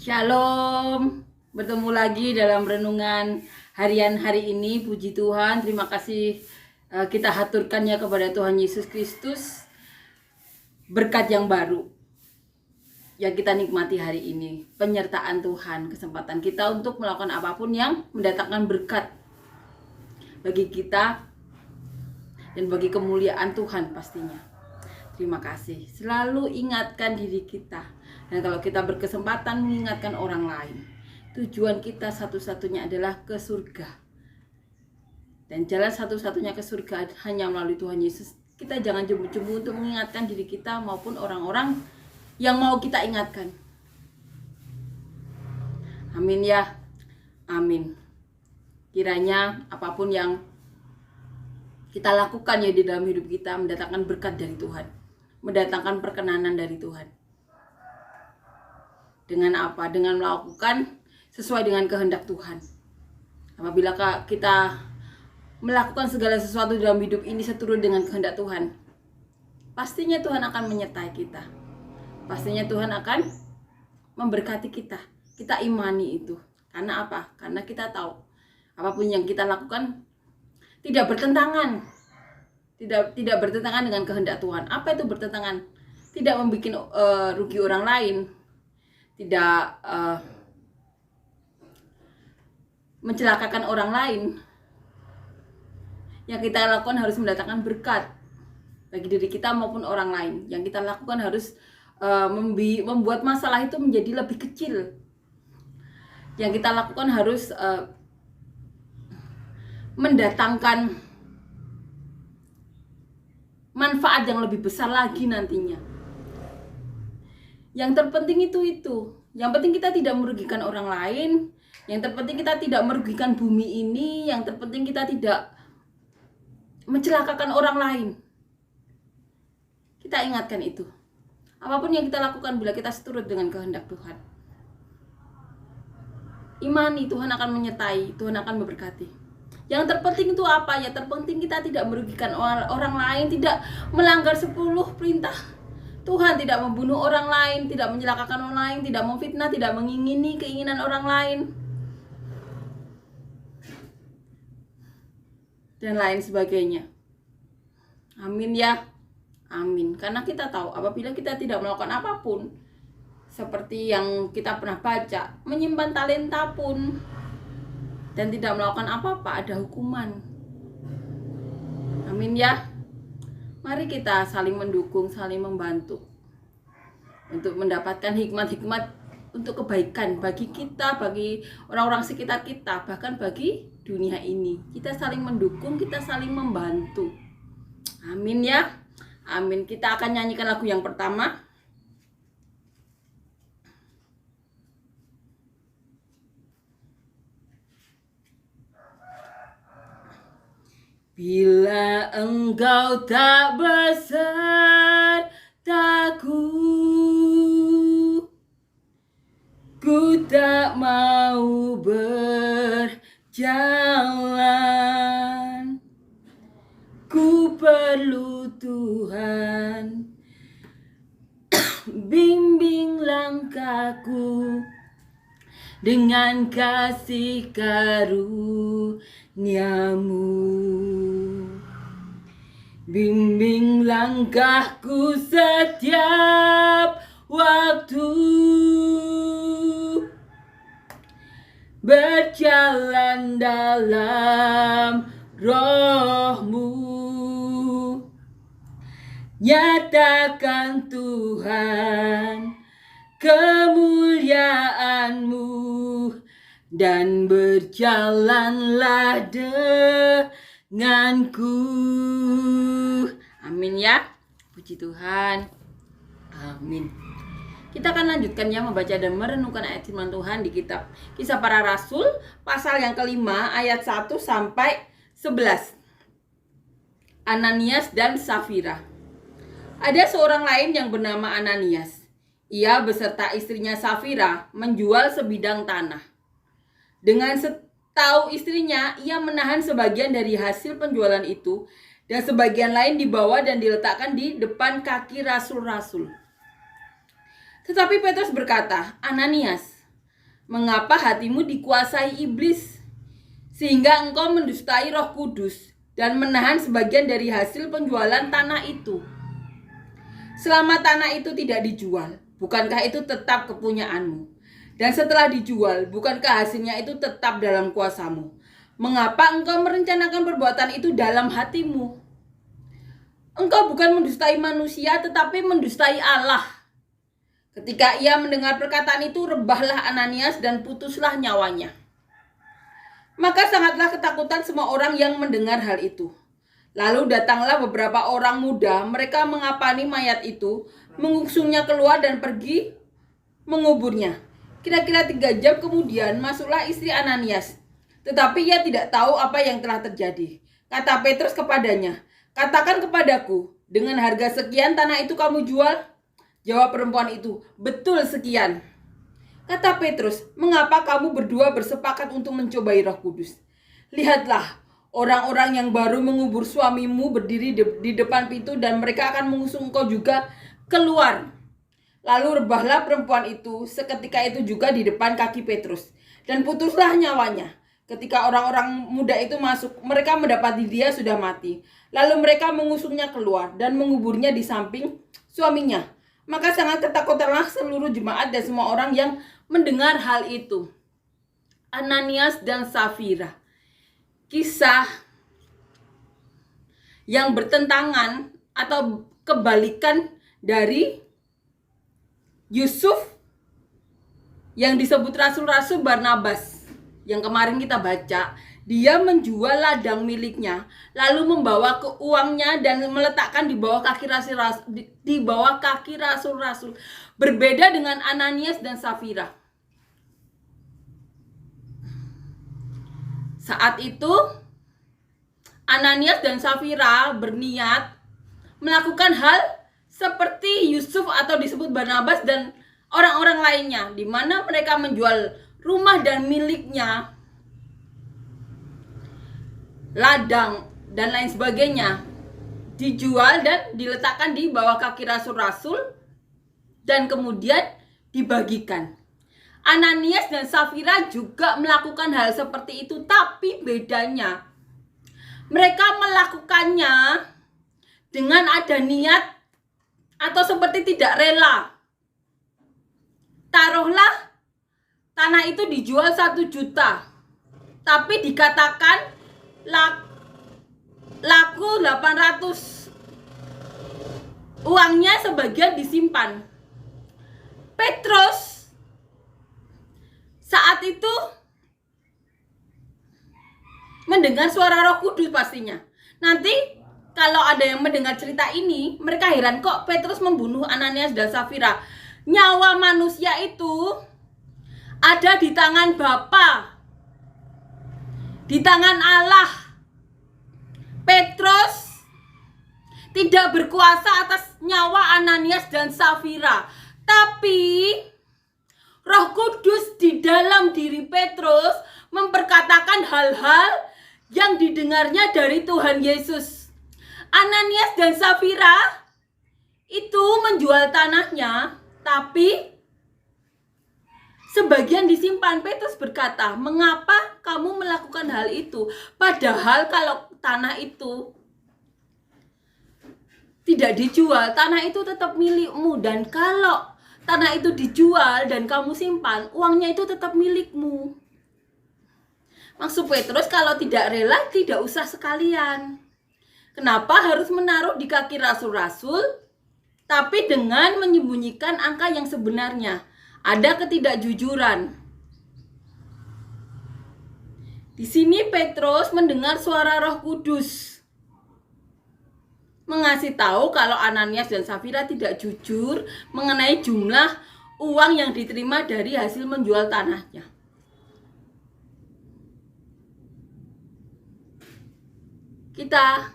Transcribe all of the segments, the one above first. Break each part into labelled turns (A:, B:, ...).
A: Shalom, bertemu lagi dalam renungan harian hari ini. Puji Tuhan, terima kasih kita haturkan ya kepada Tuhan Yesus Kristus berkat yang baru yang kita nikmati hari ini. Penyertaan Tuhan, kesempatan kita untuk melakukan apapun yang mendatangkan berkat bagi kita dan bagi kemuliaan Tuhan pastinya. Terima kasih. Selalu ingatkan diri kita. Dan kalau kita berkesempatan mengingatkan orang lain, tujuan kita satu-satunya adalah ke surga. Dan jalan satu-satunya ke surga hanya melalui Tuhan Yesus. Kita jangan jemu-jemu untuk mengingatkan diri kita maupun orang-orang yang mau kita ingatkan. Amin ya. Amin. Kiranya apapun yang kita lakukan ya di dalam hidup kita mendatangkan berkat dari Tuhan, mendatangkan perkenanan dari Tuhan. Dengan apa? Dengan melakukan sesuai dengan kehendak Tuhan. Apabila kita melakukan segala sesuatu dalam hidup ini seturut dengan kehendak Tuhan, pastinya Tuhan akan menyertai kita. Pastinya Tuhan akan memberkati kita. Kita imani itu. Karena apa? Karena kita tahu apapun yang kita lakukan tidak bertentangan. Tidak bertentangan dengan kehendak Tuhan. Apa itu bertentangan? Tidak membuat rugi orang lain. Tidak mencelakakan orang lain. Yang kita lakukan harus mendatangkan berkat bagi diri kita maupun orang lain. Yang kita lakukan harus membuat masalah itu menjadi lebih kecil. Yang kita lakukan harus mendatangkan manfaat yang lebih besar lagi nantinya. Yang terpenting itu. Yang penting kita tidak merugikan orang lain. Yang terpenting kita tidak merugikan bumi ini. Yang terpenting kita tidak mencelakakan orang lain. Kita ingatkan itu. Apapun yang kita lakukan bila kita seturut dengan kehendak Tuhan, imani Tuhan akan menyertai, Tuhan akan memberkati. Yang terpenting itu apa? Ya terpenting kita tidak merugikan orang lain, tidak melanggar 10 perintah Tuhan, tidak membunuh orang lain, tidak mencelakakan orang lain, tidak memfitnah, tidak mengingini keinginan orang lain, dan lain sebagainya. Amin ya. Amin. Karena kita tahu apabila kita tidak melakukan apapun seperti yang kita pernah baca, menyimpan talenta pun dan tidak melakukan apa-apa, ada hukuman. Amin ya. Mari kita saling mendukung, saling membantu untuk mendapatkan hikmat-hikmat untuk kebaikan bagi kita, bagi orang-orang sekitar kita, bahkan bagi dunia ini. Kita saling mendukung, kita saling membantu. Amin ya. Amin. Kita akan nyanyikan lagu yang pertama. Bila engkau tak besertaku, ku tak mau berjalan. Ku perlu Tuhan, bimbing langkahku dengan kasih karunia-Mu. Bimbing langkahku setiap waktu, berjalan dalam Roh-Mu. Nyatakan Tuhan kemuliaan-Mu dan berjalanlah denganku. Amin ya. Puji Tuhan. Amin. Kita akan lanjutkan ya membaca dan merenungkan ayat firman Tuhan di kitab Kisah Para Rasul pasal yang kelima ayat 1 sampai 11. Ananias dan Safira. Ada seorang lain yang bernama Ananias. Ia beserta istrinya Safira menjual sebidang tanah. Dengan setahu istrinya, ia menahan sebagian dari hasil penjualan itu dan sebagian lain dibawa dan diletakkan di depan kaki rasul-rasul. Tetapi Petrus berkata, "Ananias, Mengapa hatimu dikuasai iblis, sehingga engkau mendustai Roh Kudus dan menahan sebagian dari hasil penjualan tanah itu? Selama tanah itu tidak dijual, bukankah itu tetap kepunyaanmu? Dan setelah dijual, bukankah hasilnya itu tetap dalam kuasamu? Mengapa engkau merencanakan perbuatan itu dalam hatimu? Engkau bukan mendustai manusia, tetapi mendustai Allah. Ketika ia mendengar perkataan itu, rebahlah Ananias dan putuslah nyawanya. Maka sangatlah ketakutan semua orang yang mendengar hal itu. Lalu datanglah beberapa orang muda, mereka mengapani mayat itu, mengusungnya keluar dan pergi menguburnya. Kira-kira 3 jam kemudian masuklah istri Ananias, tetapi ia tidak tahu apa yang telah terjadi. Kata Petrus kepadanya, "Katakan kepadaku, dengan harga sekian tanah itu kamu jual?" Jawab perempuan itu, "Betul sekian." Kata Petrus, "Mengapa kamu berdua bersepakat untuk mencobai Roh Kudus? Lihatlah, orang-orang yang baru mengubur suamimu berdiri di depan pintu dan mereka akan mengusung engkau juga keluar." Lalu rebahlah perempuan itu seketika itu juga di depan kaki Petrus, dan putuslah nyawanya. Ketika orang-orang muda itu masuk, mereka mendapati dia sudah mati. Lalu mereka mengusungnya keluar dan menguburnya di samping suaminya. Maka sangat ketakutanlah seluruh jemaat dan semua orang yang mendengar hal itu. Ananias dan Safira. Kisah yang bertentangan atau kebalikan dari Yusuf yang disebut rasul-rasul Barnabas yang kemarin kita baca. Dia menjual ladang miliknya, lalu membawa ke uangnya dan meletakkan di bawah kaki rasul-rasul. Berbeda dengan Ananias dan Safira. Saat itu Ananias dan Safira berniat melakukan hal seperti Yusuf atau disebut Barnabas dan orang-orang lainnya, di mana mereka menjual rumah dan miliknya, ladang dan lain sebagainya, dijual dan diletakkan di bawah kaki rasul-rasul dan kemudian dibagikan. Ananias dan Safira juga melakukan hal seperti itu, tapi bedanya mereka melakukannya dengan ada niat atau seperti tidak rela. Taruhlah tanah itu dijual 1 juta, tapi dikatakan laku 800. Uangnya sebagian disimpan. Petrus saat itu mendengar suara Roh Kudus pastinya. Nanti kalau ada yang mendengar cerita ini, mereka heran kok Petrus membunuh Ananias dan Safira. Nyawa manusia itu ada di tangan Bapa, di tangan Allah. Petrus tidak berkuasa atas nyawa Ananias dan Safira, tapi Roh Kudus di dalam diri Petrus memperkatakan hal-hal yang didengarnya dari Tuhan Yesus. Ananias dan Safira itu menjual tanahnya, tapi sebagian disimpan. Petrus berkata, "Mengapa kamu melakukan hal itu? Padahal kalau tanah itu tidak dijual, tanah itu tetap milikmu. Dan kalau tanah itu dijual dan kamu simpan, uangnya itu tetap milikmu." Maksud Petrus, kalau tidak rela, tidak usah sekalian. Kenapa harus menaruh di kaki rasul-rasul, tapi dengan menyembunyikan angka yang sebenarnya? Ada ketidakjujuran. Di sini Petrus mendengar suara Roh Kudus mengasih tahu kalau Ananias dan Safira tidak jujur mengenai jumlah uang yang diterima dari hasil menjual tanahnya. Kita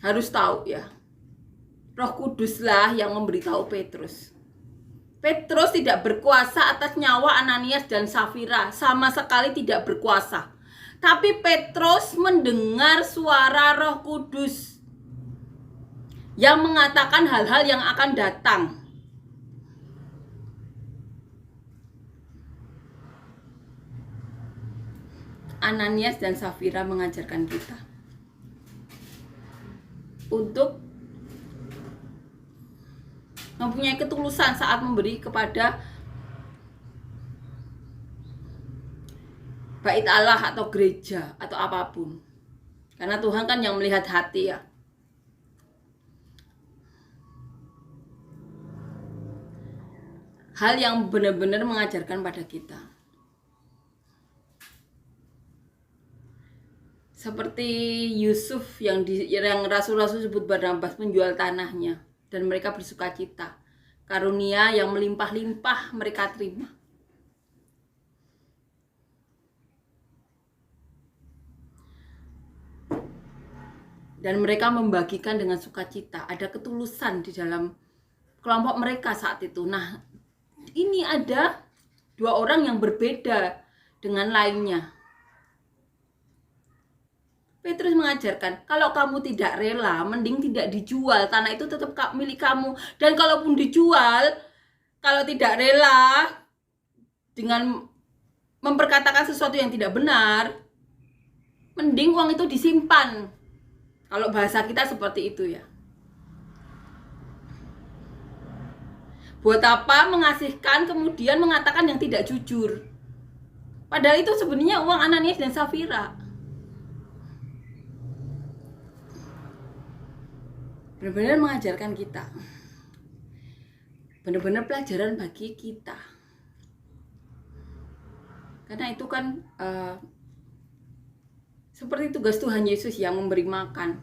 A: harus tahu ya, Roh Kuduslah yang memberitahu Petrus. Petrus tidak berkuasa atas nyawa Ananias dan Safira, sama sekali tidak berkuasa. Tapi Petrus mendengar suara Roh Kudus yang mengatakan hal-hal yang akan datang. Ananias dan Safira mengajarkan kita untuk mempunyai ketulusan saat memberi kepada bait Allah atau gereja atau apapun. Karena Tuhan kan yang melihat hati ya. Hal yang benar-benar mengajarkan pada kita. Seperti Yusuf yang rasul-rasul sebut Barnabas menjual tanahnya dan mereka bersukacita. Karunia yang melimpah-limpah mereka terima. Dan mereka membagikan dengan sukacita. Ada ketulusan di dalam kelompok mereka saat itu. Nah, ini ada dua orang yang berbeda dengan lainnya. Petrus mengajarkan, kalau kamu tidak rela, mending tidak dijual. Tanah itu tetap milik kamu. Dan kalaupun dijual, kalau tidak rela dengan memperkatakan sesuatu yang tidak benar, mending uang itu disimpan. Kalau bahasa kita seperti itu ya. Buat apa mengasihkan kemudian mengatakan yang tidak jujur? Padahal itu sebenarnya uang Ananias dan Safira. Benar-benar mengajarkan kita. Benar-benar pelajaran bagi kita. Karena itu kan seperti tugas Tuhan Yesus yang memberi makan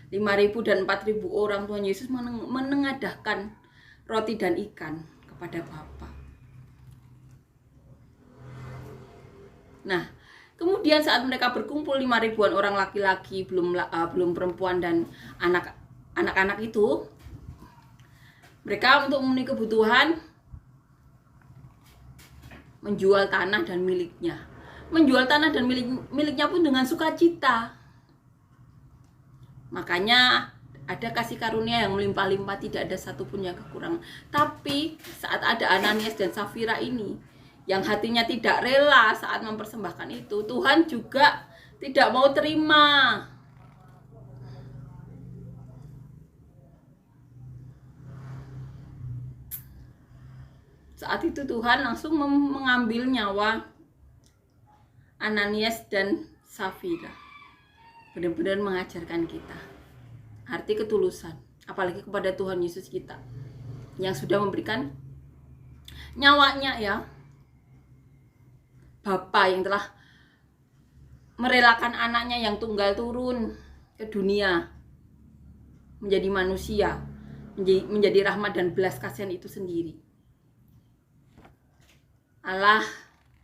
A: 5.000 dan 4.000 orang. Tuhan Yesus menengadahkan roti dan ikan kepada Bapa. Nah, kemudian saat mereka berkumpul 5.000-an orang laki-laki, belum perempuan dan anak-anak itu, mereka untuk memenuhi kebutuhan menjual tanah dan miliknya. Menjual tanah dan miliknya pun dengan sukacita. Makanya ada kasih karunia yang melimpah-limpah, tidak ada satupun yang kekurangan. Tapi saat ada Ananias dan Safira ini yang hatinya tidak rela saat mempersembahkan itu, Tuhan juga tidak mau terima. Saat itu Tuhan langsung mengambil nyawa Ananias dan Safira. Benar-benar mengajarkan kita arti ketulusan, apalagi kepada Tuhan Yesus kita yang sudah memberikan nyawanya ya. Bapa yang telah merelakan anaknya yang tunggal turun ke dunia menjadi manusia, menjadi rahmat dan belas kasihan itu sendiri. Allah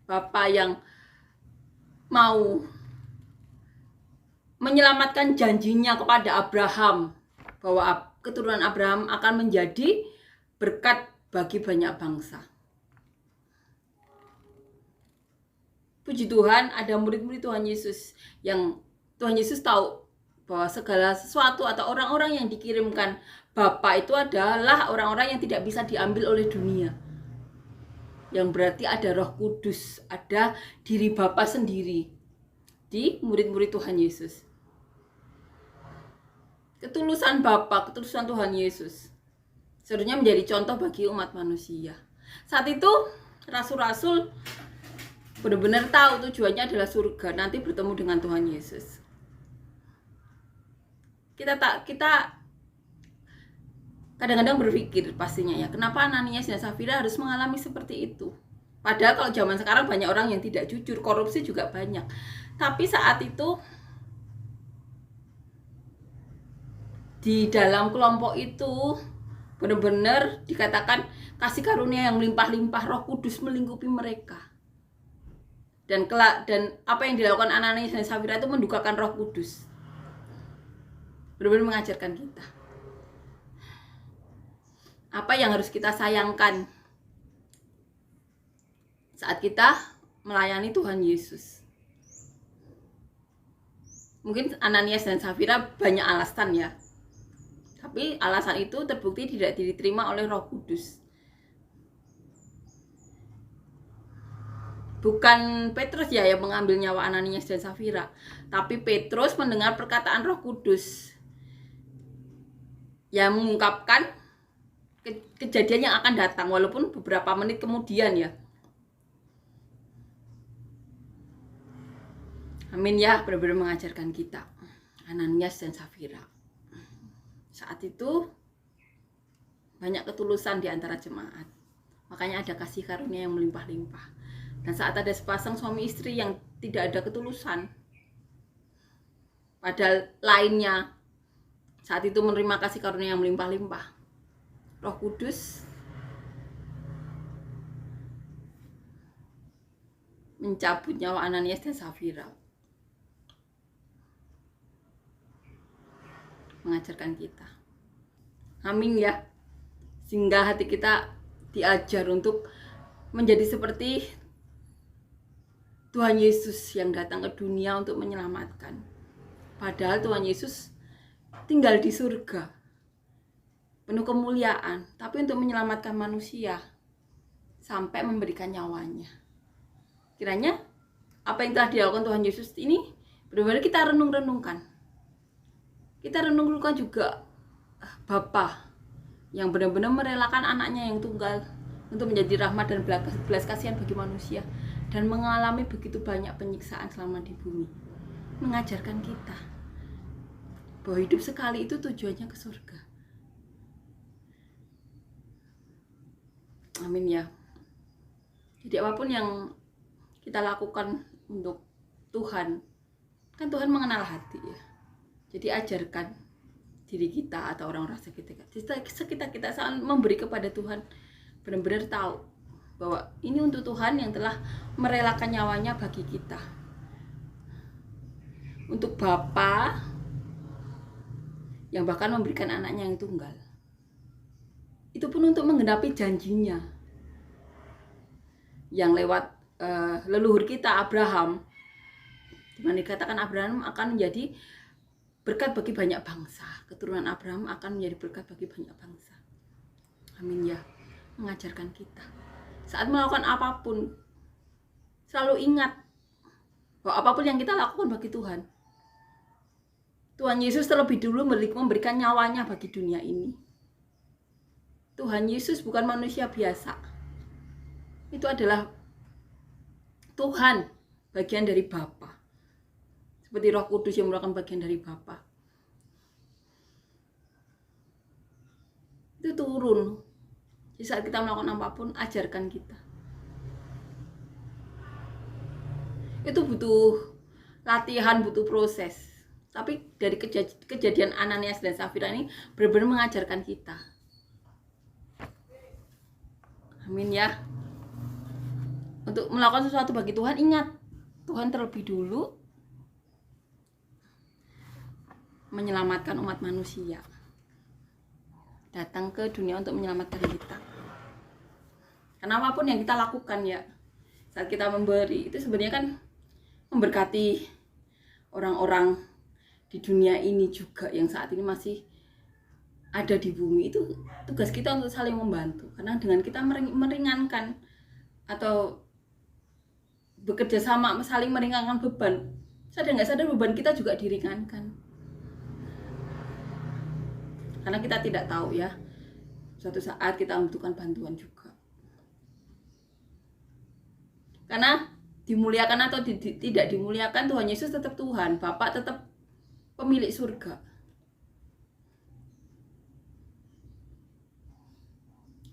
A: Bapa yang mau menyelamatkan janjinya kepada Abraham bahwa keturunan Abraham akan menjadi berkat bagi banyak bangsa. Puji Tuhan, ada murid-murid Tuhan Yesus yang Tuhan Yesus tahu bahwa segala sesuatu atau orang-orang yang dikirimkan Bapa itu adalah orang-orang yang tidak bisa diambil oleh dunia. Yang berarti ada Roh Kudus, ada diri Bapa sendiri di murid-murid Tuhan Yesus. Ketulusan Bapa, ketulusan Tuhan Yesus seharusnya menjadi contoh bagi umat manusia. Saat itu rasul-rasul benar-benar tahu tujuannya adalah surga, nanti bertemu dengan Tuhan Yesus. Kita kadang-kadang berpikir pastinya ya, kenapa Ananias dan Safira harus mengalami seperti itu? Padahal kalau zaman sekarang banyak orang yang tidak jujur, korupsi juga banyak. Tapi saat itu di dalam kelompok itu benar-benar dikatakan kasih karunia yang melimpah-limpah, Roh Kudus melingkupi mereka. Dan apa yang dilakukan Ananias dan Safira itu mendukakan Roh Kudus. Benar-benar mengajarkan kita apa yang harus kita sayangkan saat kita melayani Tuhan Yesus. Mungkin Ananias dan Safira banyak alasan ya, tapi alasan itu terbukti tidak diterima oleh Roh Kudus. bukan Petrus ya yang mengambil nyawa Ananias dan Safira, tapi Petrus mendengar perkataan Roh Kudus yang mengungkapkan kejadian yang akan datang walaupun beberapa menit kemudian ya. Amin ya, benar-benar mengajarkan kita. Ananias dan Safira. Saat itu banyak ketulusan di antara jemaat. Makanya ada kasih karunia yang melimpah-limpah. Dan saat ada sepasang suami istri yang tidak ada ketulusan, padahal lainnya saat itu menerima kasih karunia yang melimpah-limpah, Roh Kudus mencabut nyawa Ananias dan Safira. Mengajarkan kita. Amin ya. Sehingga hati kita diajar untuk menjadi seperti Tuhan Yesus yang datang ke dunia untuk menyelamatkan. Padahal Tuhan Yesus tinggal di surga, penuh kemuliaan, tapi untuk menyelamatkan manusia sampai memberikan nyawanya. Kiranya apa yang telah dilakukan Tuhan Yesus ini benar-benar kita renung-renungkan. Kita renung-renungkan juga Bapa yang benar-benar merelakan anaknya yang tunggal untuk menjadi rahmat dan belas kasihan bagi manusia dan mengalami begitu banyak penyiksaan selama di bumi. Mengajarkan kita bahwa hidup sekali itu tujuannya ke surga. Amin ya. Jadi apapun yang kita lakukan untuk Tuhan, kan Tuhan mengenal hati ya. Jadi ajarkan diri kita atau orang-orang sekitar kita saat memberi kepada Tuhan, benar-benar tahu bahwa ini untuk Tuhan yang telah merelakan nyawanya bagi kita. Untuk Bapa yang bahkan memberikan anaknya yang tunggal. Itu pun untuk menggenapi janjinya yang lewat leluhur kita Abraham, di mana dikatakan Abraham akan menjadi berkat bagi banyak bangsa. Keturunan Abraham akan menjadi berkat bagi banyak bangsa. Amin ya. Mengajarkan kita saat melakukan apapun selalu ingat bahwa apapun yang kita lakukan bagi Tuhan, Tuhan Yesus terlebih dulu memberikan nyawanya bagi dunia ini. Tuhan Yesus bukan manusia biasa. Itu adalah Tuhan, bagian dari Bapa. Seperti Roh Kudus yang merupakan bagian dari Bapa. Itu turun. Di saat kita melakukan apapun, ajarkan kita. Itu butuh latihan, butuh proses. Tapi dari kejadian Ananias dan Safira ini benar-benar mengajarkan kita. Amin ya. Untuk melakukan sesuatu bagi Tuhan, ingat Tuhan terlebih dulu menyelamatkan umat manusia, datang ke dunia untuk menyelamatkan kita. Karena apapun yang kita lakukan ya, saat kita memberi itu sebenarnya kan memberkati orang-orang di dunia ini juga yang saat ini masih ada di bumi. Itu tugas kita untuk saling membantu, karena dengan kita meringankan atau bekerja sama saling meringankan beban, sadar nggak sadar beban kita juga diringankan. Karena kita tidak tahu ya, suatu saat kita membutuhkan bantuan juga. Karena dimuliakan atau tidak dimuliakan, Tuhan Yesus tetap Tuhan, Bapa tetap pemilik surga.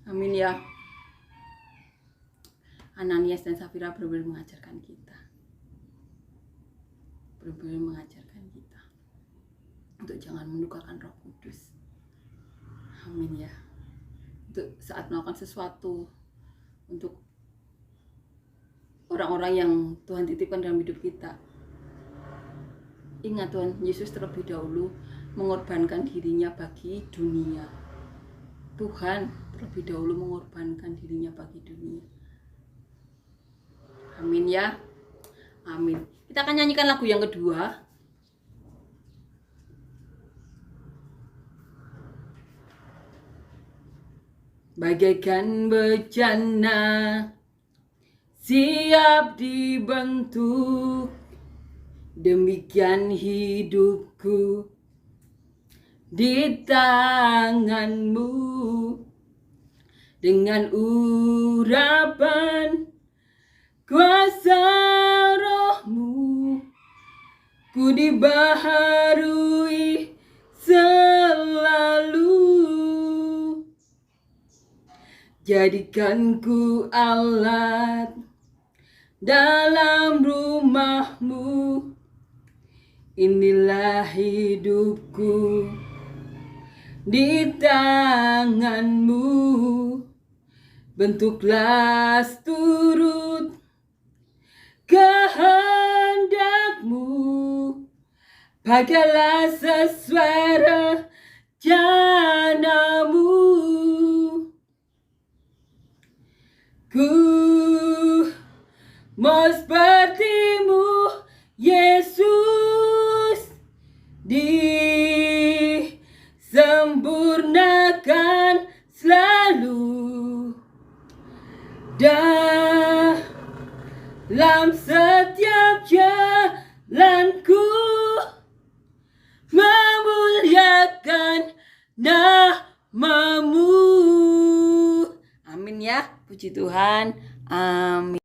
A: Amin ya. Ananias dan Safira benar-benar mengajarkan kita. Benar-benar mengajarkan kita untuk jangan mendukakan Roh Kudus. Amin ya. Untuk saat melakukan sesuatu untuk orang-orang yang Tuhan titipkan dalam hidup kita, ingat Tuhan Yesus terlebih dahulu mengorbankan dirinya bagi dunia. Tuhan terlebih dahulu mengorbankan dirinya bagi dunia. Amin ya. Amin. Kita akan nyanyikan lagu yang kedua. Bagaikan bejana siap dibentuk. Demikian hidupku di tanganmu, dengan urapan kuasa rohmu, ku dibaharui selalu. Jadikan ku alat dalam rumahmu, inilah hidupku di tanganmu. Bentuklah turut kehendakmu, pakailah sesuai rencanamu. Ku mau sepertimu, Yesus, disempurnakan selalu dalam setiap jalanku, memuliakan namamu. Amin ya, puji Tuhan. Amin.